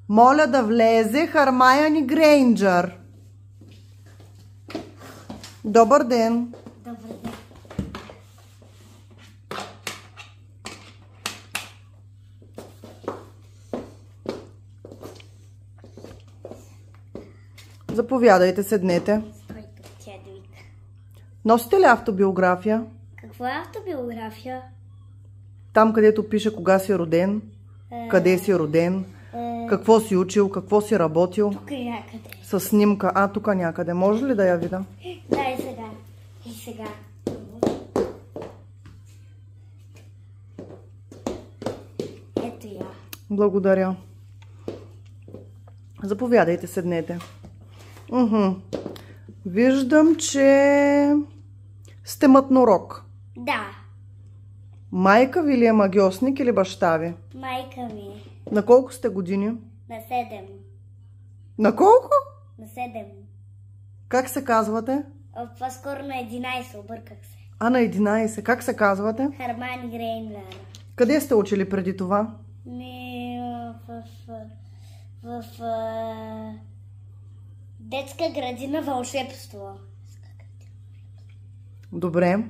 Моля да влезе Хармайони Грейнджър. Добър ден. Добър ден. Заповядайте, седнете. Носите ли автобиография? Каква е автобиография? Там, където пише кога си роден, къде си роден, какво си учил, какво си работил. Тук е някъде. С снимка. Тук някъде. Може ли да я видя? Да, и сега. И сега. Ето я. Благодаря. Заповядайте, седнете. Виждам, че сте мътнорог. Да. Майка ви ли е магьосник или баща ви? Майка ми. На колко сте години? На 7. На колко? На 7. Как се казвате? По-скоро на 11, обърках се. На 11. Как се казвате? Хармайони Грейнджър. Къде сте учили преди това? В детска градина Вълшебство. Добре.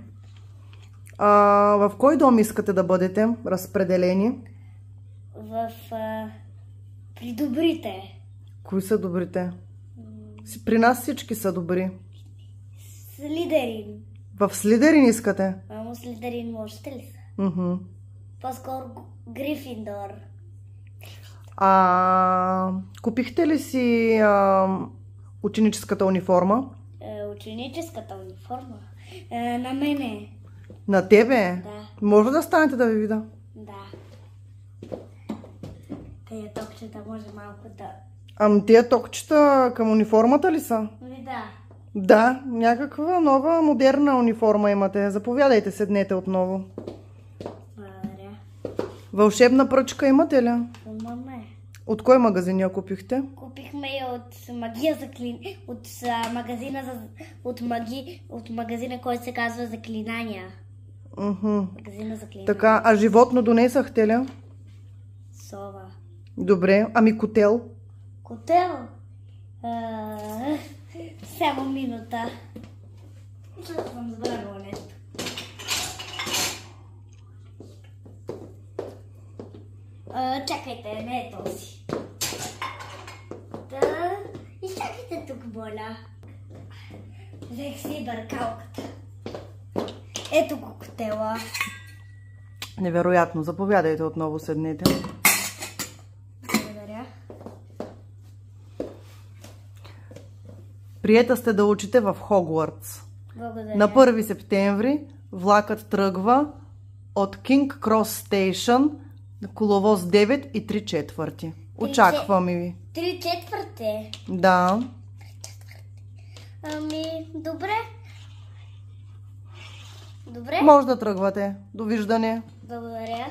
В кой дом искате да бъдете разпределени? При добрите. Кои са добрите? При нас всички са добри. Слидерин. В Слидерин искате? Мамо, Слидерин можете ли са? По-скоро Грифиндор. Купихте ли си ученическата униформа? Ученическата униформа? На мене. На тебе? Да. Може да станете да ви видя? Да. Тия токчета може малко да... Тия токчета към униформата ли са? Да. Да, някаква нова модерна униформа имате. Заповядайте, седнете отново. Благодаря. Вълшебна пръчка имате ли? Имаме. От кой магазин я купихте? Купихме я от магия за от магазина, който се казва Заклинания. Магазина Заклинания. Така, а животно донесахте ли? Сова. Добре, котел? Котел? Само минута. Защото съм забравила нещо. Чакайте, не е този. И чакайте тук, моля. Взех си бъркалката. Ето го котела. Невероятно. Заповядайте отново, седнете. Благодаря. Приета сте да учите в Хогвартс. Благодаря. На 1 септември влакът тръгва от Кинг Крос Стейшън на коловоз 9 и 3/4. Очакваме ви. 3/4? Да. Добре. Добре. Може да тръгвате. Довиждане. Благодаря.